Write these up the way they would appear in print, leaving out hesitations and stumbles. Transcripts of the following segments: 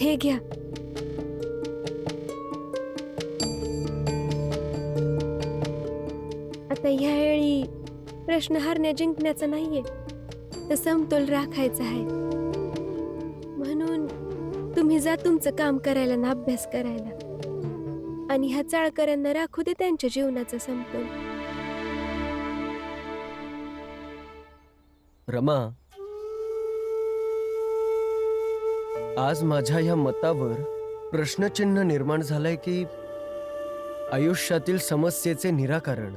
हे घ्या. आता ह्यावेळी प्रश्न हरण्या जिंकण्याचा नाहीये, तर समतोल राखायचा आहे. म्हणून तुम्ही जा तुमचं काम करायला ना अभ्यास करायला, आणि ह्या चाळकऱ्यांना राखू दे त्यांच्या जीवनाचा समतोल. रमा, आज माझ्या ह्या मतावर प्रश्नचिन्ह निर्माण झालंय की आयुष्यातील समस्येचे निराकरण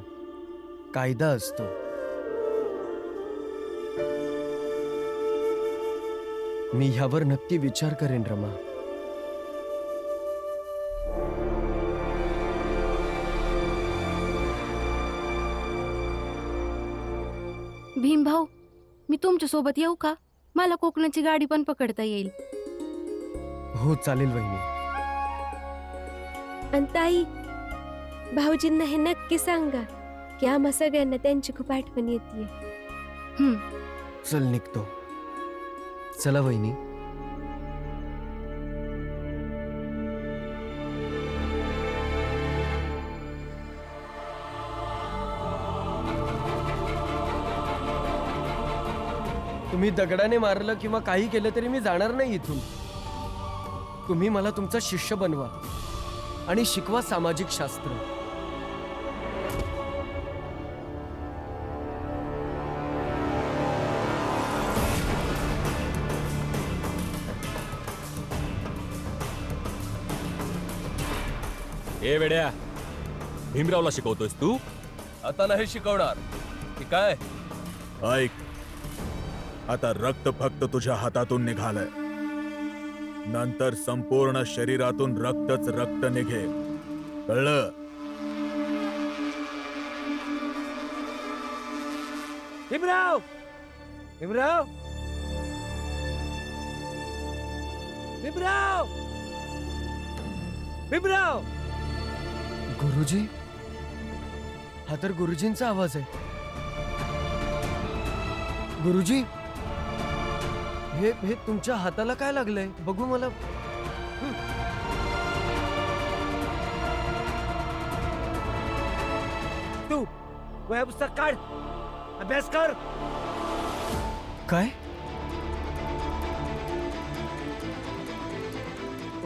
कायदा असतो. मी ह्यावर नक्की विचार करेन रमा. भीमभाऊ, मी तुमच्या सोबत येऊ का? मला कोकणाची गाडी पण पकडता येईल. हो चालेल वहिनी. आणि ताई, भाऊजींना हे नक्की सांगा की आम्हा सगळ्यांना त्यांची खूप आठवण येते. चल निघतो. चला वहिनी. तुम्ही दगडाने मारलं किंवा काही केलं तरी मी जाणार नाही इथून. तुम्ही मला तुमचा शिष्य बनवा आणि शिकवा सामाजिक शास्त्र. ए वेड्या, भीमरावला शिकवतोयस तू? आता नाही शिकवणार. की काय? ऐक, आता रक्त फक्त तुझ्या हातातून निघालंय, नंतर संपूर्ण शरीरातून रक्तच रक्त निघेल. कळलं? भीमराव, भीमराव, भीमराव, भीमराव. गुरुजी, हा तर गुरुजींचा आवाज आहे. गुरुजी, हे तुमच्या हाताला काय लागलंय? बघू मला. तू वह्या पुस्तक काढ, अभ्यास कर. काय?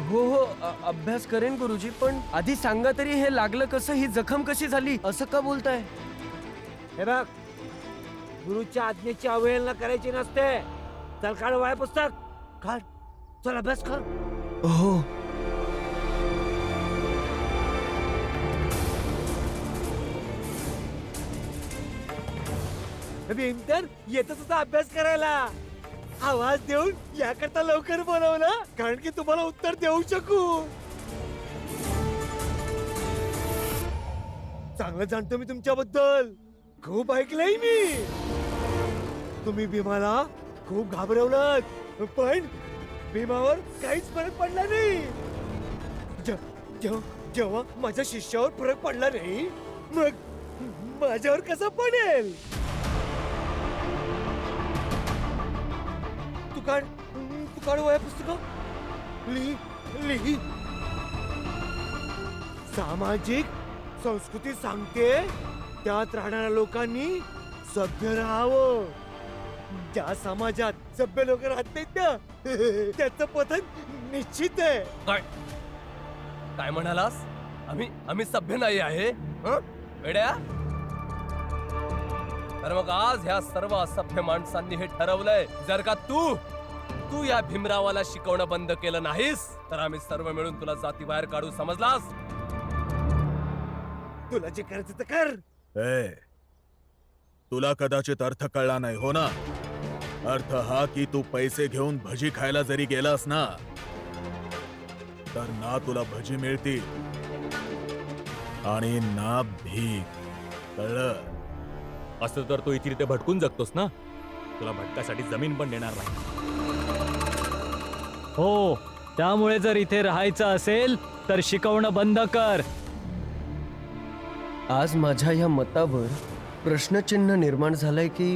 हो हो, अभ्यास करेन गुरुजी, पण आधी सांगा तरी हे लागलं कसं? ही जखम कशी झाली? असं का बोलताय? हे बघ, गुरुच्या आज्ञेची अवहेलना करायची नसते. चल काढ वह्या पुस्तक, काढ. चल अभ्यास कर. हो. भीमतर येतच होता अभ्यास करायला. आवाज देऊन याकरता लवकर बोलवलं, कारण की तुम्हाला उत्तर देऊ शकू. चांगलं जाणतो मी तुमच्याबद्दल. खूप ऐकलंय मी. तुम्ही भीमाला खूप घाबरवलं, पण भीमावर काहीच फरक पडला नाही. जेव्हा माझ्या शिष्यावर फरक पडला नाही, मग माझ्यावर कसा पडेल? तू काढ वह्या पुस्तकं. लिही. सामाजिक संस्कृती सांगते त्यात राहणाऱ्या लोकांनी सभ्य राहावं. ज्या समाजात सभ्य लोक राहत नाहीत ना, त्याचं पतन निश्चित आहे. काय म्हणालास? आम्ही सभ्य नाही आहे वेड्या? तर मग आज ह्या सर्व असभ्य माणसांनी हे ठरवलंय, जर का तू या भीमरावाला शिकवणं बंद केलं नाहीस, तर आम्ही सर्व मिळून तुला जातीबाहेर काढू. समजलास? तुला जे करायचं ते कर. ए, तुला कदाचित अर्थ कळला नाही हो ना? अर्थ हा की तू पैसे घेऊन भजी खायला जरी गेलास ना, तर ना तुला भजी मिळतील आणि ना भीक. कळलं? असं तर तू इथे भटकून जगतोस ना, तुला भटकासाठी जमीन पण देणार नाही. हो, त्यामुळे जर इथे राहायचं असेल तर शिकवणं बंद कर. आज माझ्या ह्या मतावर प्रश्नचिन्ह निर्माण झालंय की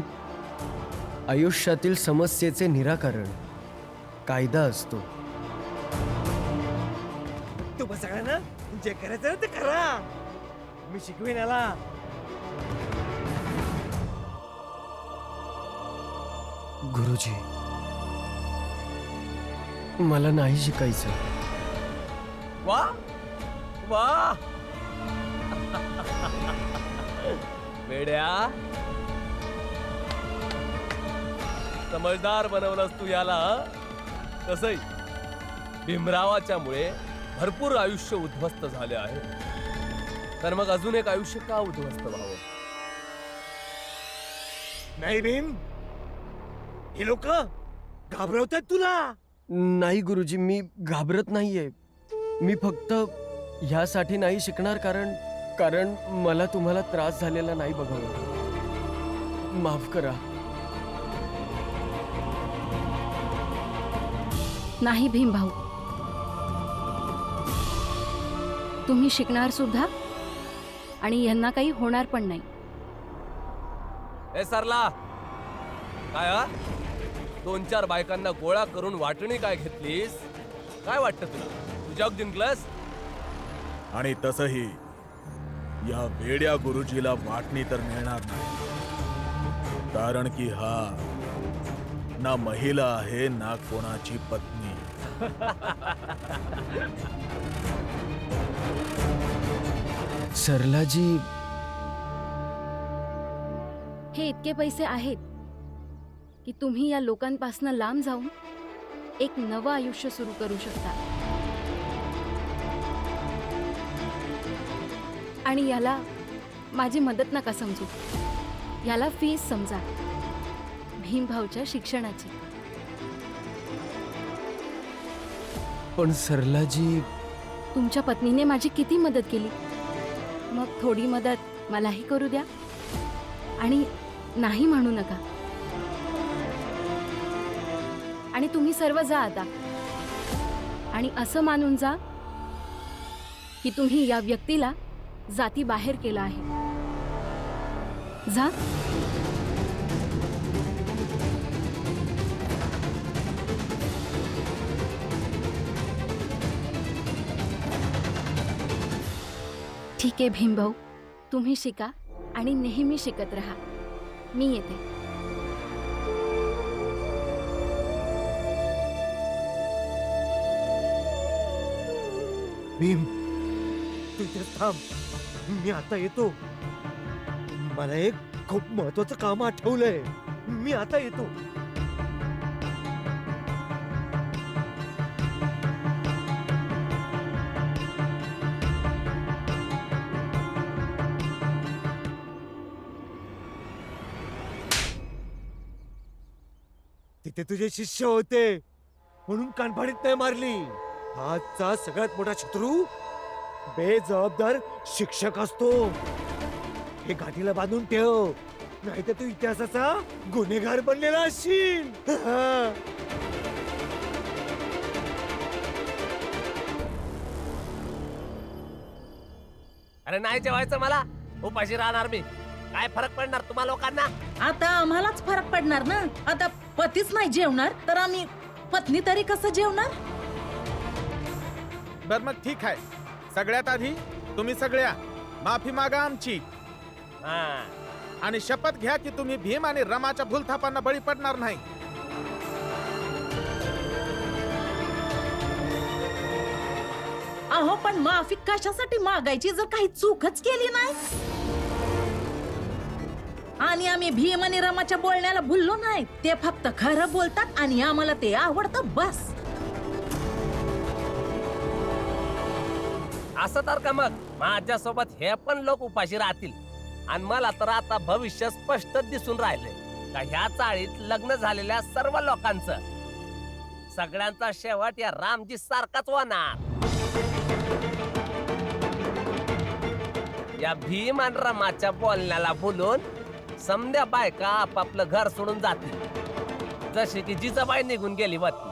आयुष्यातील समस्येचे निराकरण कायदा असतो. तुम्हा सगळ्यांना जे करायचं ना ते करा. मी शिकवेन याला. गुरुजी, मला नाही शिकायचं. वा वा वेड्या, समजदार बनवलंस तू याला. तसंही भीमरावाच्या मुळे भरपूर आयुष्य उद्ध्वस्त झाले आहे, तर मग अजून एक आयुष्य का उद्ध्वस्त व्हावं? नाही भीम, हे लोक घाबरवतात तुला. नाही गुरुजी, मी घाबरत नाहीये. मी फक्त ह्यासाठी नाही शिकणार कारण मला तुम्हाला त्रास झालेला नाही बघावं. माफ करा. नाही भीमभाऊ, तुम्ही शिकणार सुद्धा आणि यांना काही होणार पण नाही. ए सरला, काय हा? 2-4 बायकांना गोळा करून वाटणी काय घेतलीस? काय वाटतं तुला, तू जग जिंकलंस? आणि तसही या वेड्या गुरुजीला वाटणी तर मिळणार नाही, कारण की हा ना महिला आहे ना कोणाची पत्नी. सरलाजी, हे इतके पैसे आहेत की तुम्ही या लोकांपासून लांब जाऊन एक नवं आयुष्य सुरू करू शकता. आणि याला माझी मदत नका समजू, याला फीस समजा, भीमभाऊच्या शिक्षणाची. पण सरलाजी, तुमच्या पत्नीने माझी किती मदत केली, मग थोडी मदत मलाही करू द्या आणि नाही म्हणू नका. आणि तुम्ही सर्व जा आता आणि असं मानून जा की तुम्ही या व्यक्तीला जाती बाहेर केला आहे. जा. ठीक आहे भीमभाऊ, तुम्ही शिका आणि नेहमी शिकत राहा. मी येते. भीम, तू इथेच थांब, मी आता येतो. मला एक खूप महत्वाचं काम आठवलंय. मी आता येतो. तिथे तुझे शिष्य होते म्हणून कानफाडीत नाही मारली. आजचा सगळ्यात मोठा शत्रू बेजबाबदार शिक्षक असतो. हे गाठीला बांधून ठेव, नाहीतर तू इतिहासाचा गुन्हेगार बनलेला असशील. अरे नाही जेवायचं मला, उपाशी राहणार मी. काय फरक पडणार तुम्हा लोकांना? आता आम्हालाच फरक पडणार ना. आता पतीच नाही जेवणार तर आम्ही पत्नी तरी कसं जेवणार? बर मग ठीक आहे, सगळ्यात आधी तुम्ही सगळ्या माफी मागा आमची हा. आणि शपथ घ्या की तुम्ही भीम आणि रमाच्या भूलथापांना बळी पडणार नाही. अहो पण माफी कशासाठी मागायची जर काही चूकच केली नाही? आणि आम्ही भीम आणि रमाच्या बोलण्याला भुललो नाही. ते फक्त खरं बोलतात आणि आम्हाला ते आवडतं बस. असं तर का मग माझ्यासोबत हे पण लोक उपाशी राहतील. आणि मला तर आता भविष्य स्पष्ट दिसून राहिले का ह्या चाळीत लग्न झालेल्या सर्व लोकांचं सगळ्यांचा शेवट या रामजी सारखाच होणार. या भीम आणि रमाच्या बोलण्याला बोलून समध्या बायका आपापलं घर सोडून जातील, जशी की जिजाबाई निघून गेली होती.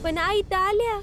पण आई तर आल्या.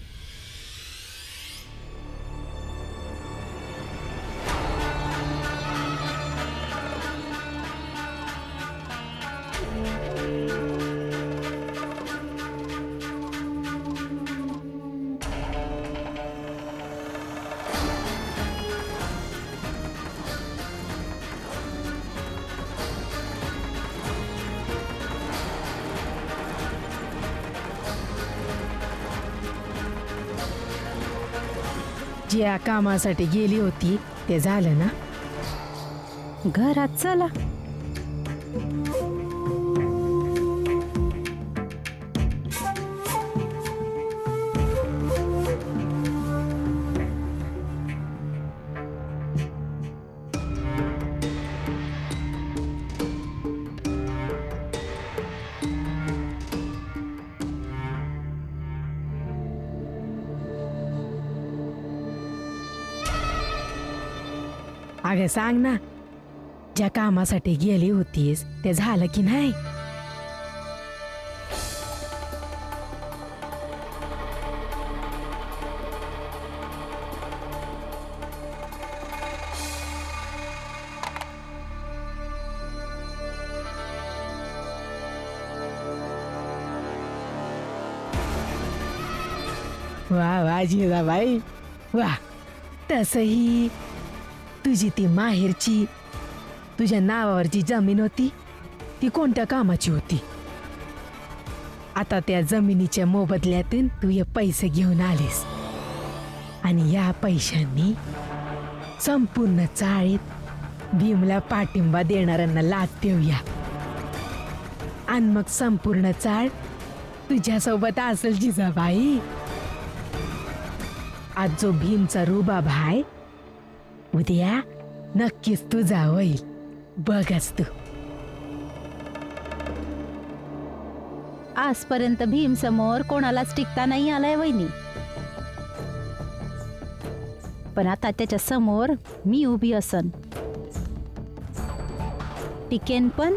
ज्या कामासाठी गेली होती ते झालं ना? घरात चला. अगं सांग ना, ज्या कामासाठी गेली होतीस ते झालं की नाही? वा वा जिजाबाई वा. तसही तुझी ती माहेरची तुझ्या नावावरची जमीन होती ती कोणत्या कामाची होती? आता त्या जमिनीच्या मोबदल्यातून तू हे पैसे घेऊन आलीस आणि या पैशांनी संपूर्ण चाळीत भीमला पाठिंबा देणाऱ्यांना लाच देऊया आणि मग संपूर्ण चाळ तुझ्यासोबत असेल जिजाबाई. आज जो भीमचा रुबाब आहे उद्या नक्कीच तुझा होईल, बघच तू. आजपर्यंत भीम समोर कोणालाच टिकता नाही आलाय वहिनी, पण आता त्याच्या समोर मी उभी असन, टिकेन पण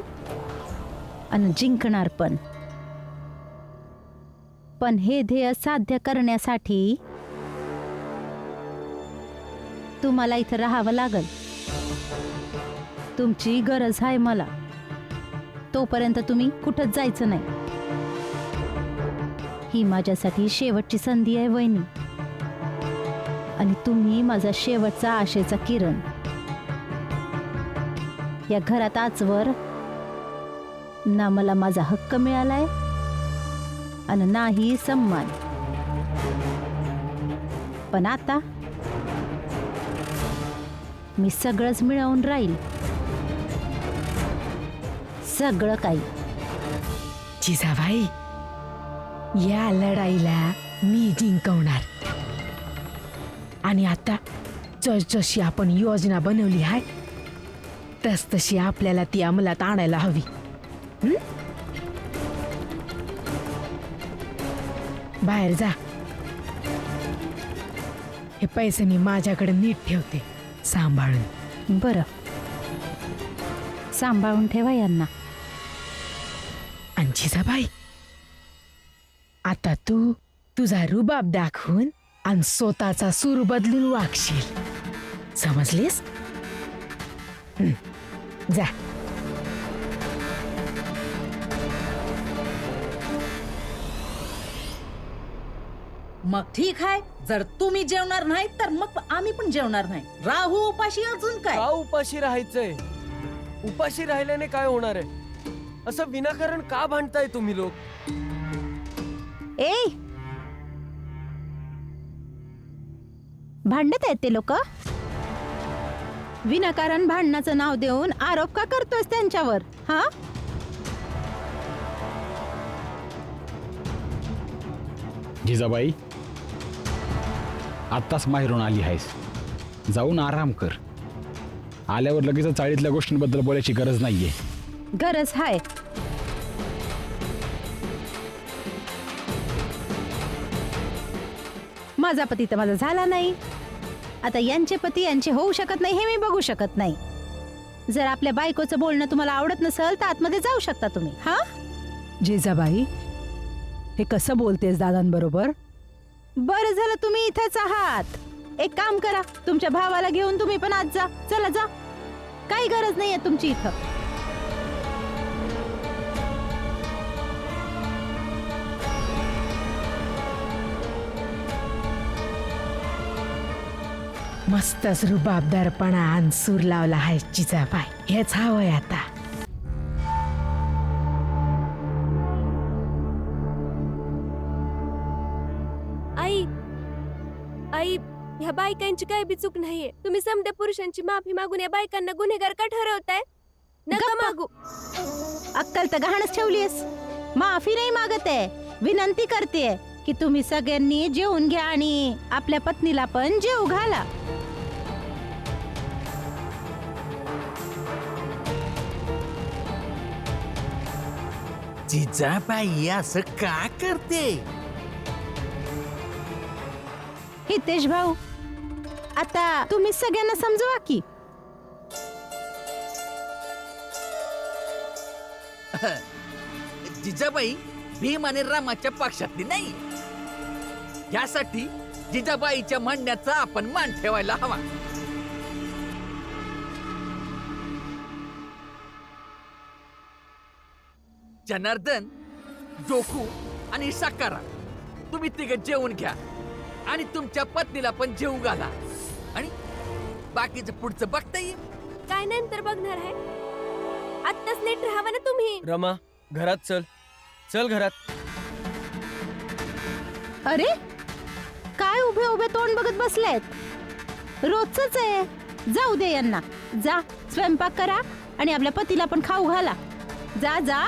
आणि जिंकणार पण. पण हे ध्येय साध्य करण्यासाठी तुम्हाला इथं राहावं लागल. तुमची गरज आहे मला. तोपर्यंत तुम्ही कुठंच जायचं नाही. ही माझ्यासाठी शेवटची संधी आहे वहिनी, आणि तुम्ही माझा शेवटचा आशेचा किरण. या घरात आजवर ना मला माझा हक्क मिळालाय आणि नाही सन्मान, पण आता मी सगळंच मिळवून राहील, सगळं काही. जिजाबाई, या लढाईला मी जिंकवणार. आणि आता जशी आपण योजना बनवली आहे तशी आपल्याला ती अंमलात आणायला हवी. बाहेर जा. हे पैसे मी माझ्याकडे नीट ठेवते सांभाळून. बरं, सांभाळून ठेवा यांना. आणि जिजाबाई, आता तू तुझा रुबाब दाखवून आणि स्वतःचा सूर बदलून वागशील, समजलीस? जा. मग ठीक आहे, जर तुम्ही जेवणार नाही तर मग आम्ही पण जेवणार नाही. राहू उपाशी, अजून काय. का उपाशी राहायचंय? उपाशी राहिल्याने काय होणार आहे? असं विनाकारण का भांडताय तुम्ही लोक? ए, भांडत आहेत ते लोक. विनाकारण भांडणाचं नाव देऊन आरोप का करतोस त्यांच्यावर? हा, जिजाबाई, आत्ताच माहेरून आली आहेस, जाऊन आराम कर. आल्यावर लगेच चाळीतल्या गोष्टींबद्दल बोलायची गरज नाहीये. गरज आहे. माझा पती तर माझा झाला नाही, आता यांचे पती यांचे होऊ शकत नाही हे मी बघू शकत नाही. जर आपल्या बायकोचं बोलणं तुम्हाला आवडत नसेल तर आतमध्ये जाऊ शकता तुम्ही. हा, जिजाबाई, हे कसं बोलतेस दादांबरोबर? बरं झालं तुम्ही इथेच आहात. एक काम करा, तुमच्या भावाला घेऊन तुम्ही पण आज जा. चला जा, काही गरज नाहीये तुमची इथं. मस्तच रुबाबदारपणा आणि सूर लावला आहे जिजाबाई. हेच हवंय आता. आई, आई, ह्या बायकांची काय बी चूक नाहीये. तुम्ही समद्या पुरुषांची माफी मागून या बायकांना गुन्हेगार का ठरवताय? नका गप्पा. मागू. अक्कल तर गहाणच ठेवलीस. माफी नाही मागत आहे, विनंती करते की तुम्ही सगळ्यांनी जेवून घ्या आणि आपल्या पत्नीला पण जेवू घाला. जिजाबाई असं का करते? हितेश भाऊ, आता तुम्ही सगळ्यांना समजवा की. जिजाबाई भीम आणि रामाच्या पक्षातली नाही. यासाठी जिजाबाईच्या म्हणण्याचा आपण मान ठेवायला हवा. जनार्दन, जोखू आणि साकारा, तुम्ही तिघ जेवून घ्या आणि तुमच्या पत्नीला पण जेवू घाला आणि बाकीचं पुढचं बघता येईल. काय नंतर बघणार आहे? आत्ताच नीट राहावा ना तुम्ही. रमा, घरात चल. चल घरात. अरे काय उभे उभे तोंड बघत बसलेत? रोजच आहे. जाऊ दे यांना. जा स्वयंपाक करा आणि आपल्या पतीला पण खाऊ घाला. जा जा.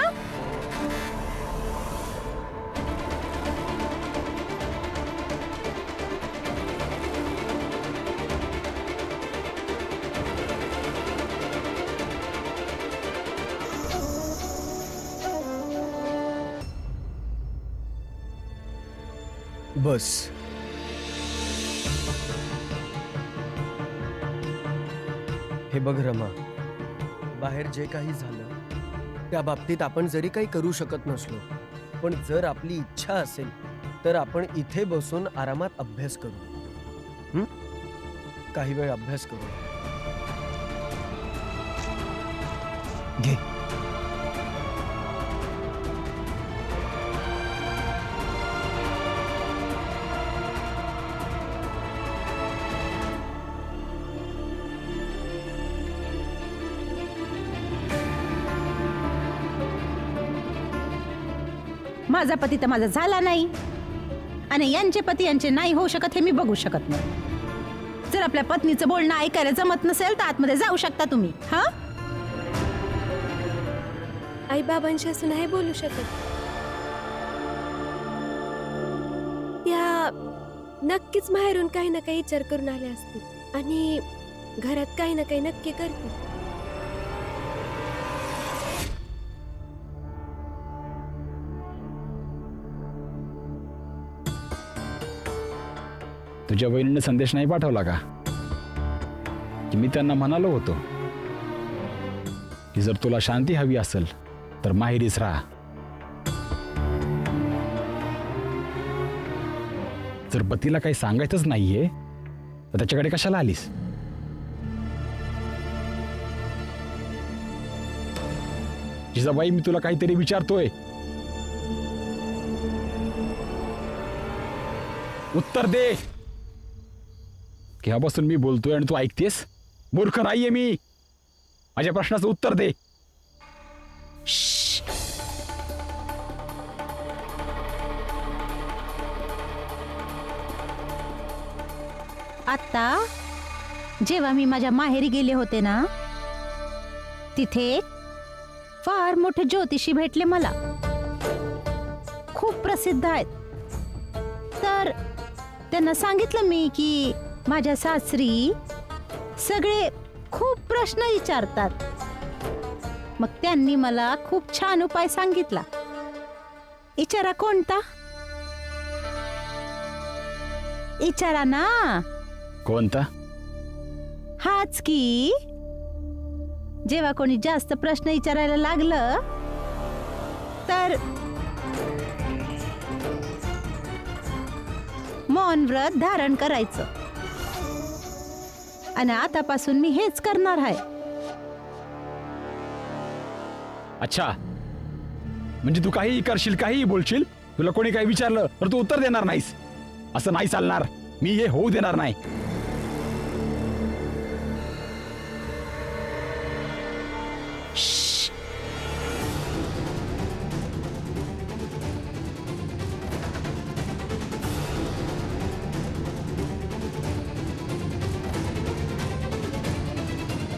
बस. हे बघ रमा, बाहेर जे काही झालं त्या बाबतीत आपण जरी काही करू शकत नसलो, पण जर आपली इच्छा असेल तर आपण इथे बसून आरामात अभ्यास करू. काही वेळ अभ्यास करू. घे. माझा पती तर माझा झाला नाही आणि यांचे पती यांचे नाही होऊ शकत हे मी बघू शकत नाही. जर आपल्या पत्नीचं बोलणं ऐकायला जमत नसेल तर आतमध्ये जाऊ शकता तुम्ही. हा, आई बाबांशी असं नाही बोलू शकत. त्या नक्कीच बाहेरून काही ना काही विचार करून आल्या असतील आणि घरात काही ना काही नक्की करतील. तुझ्या बहिणीने संदेश नाही पाठवला का की मी त्यांना म्हणालो होतो की जर तुला शांती हवी असेल तर माहेरीच राहा. जर पतीला काही सांगायचंच नाहीये तर त्याच्याकडे कशाला आलीस? जिजाबाई, मी तुला काहीतरी विचारतोय, उत्तर दे. केव्हापासून मी बोलतोय आणि तू ऐकतेस? मूर्ख नाहीये मी. माझ्या प्रश्नाचं उत्तर दे. आता जेव्हा मी माझ्या माहेरी गेले होते ना, तिथे फार मोठे ज्योतिषी भेटले मला. खूप प्रसिद्ध आहेत. तर त्यांना सांगितलं मी की माझ्या सासरी सगळे खूप प्रश्न विचारतात. मग त्यांनी मला खूप छान उपाय सांगितला. विचारा कोणता? विचारा ना. कोणता? हाच की जेव्हा कोणी जास्त प्रश्न विचारायला लागलं तर मौन व्रत धारण करायचं. आणि आतापासून मी हेच करणार आहे. अच्छा, म्हणजे तू काहीही करशील, काहीही बोलशील, तुला कोणी काही विचारलं तर तू उत्तर देणार नाहीस? असं नाही चालणार. मी हे होऊ देणार नाही.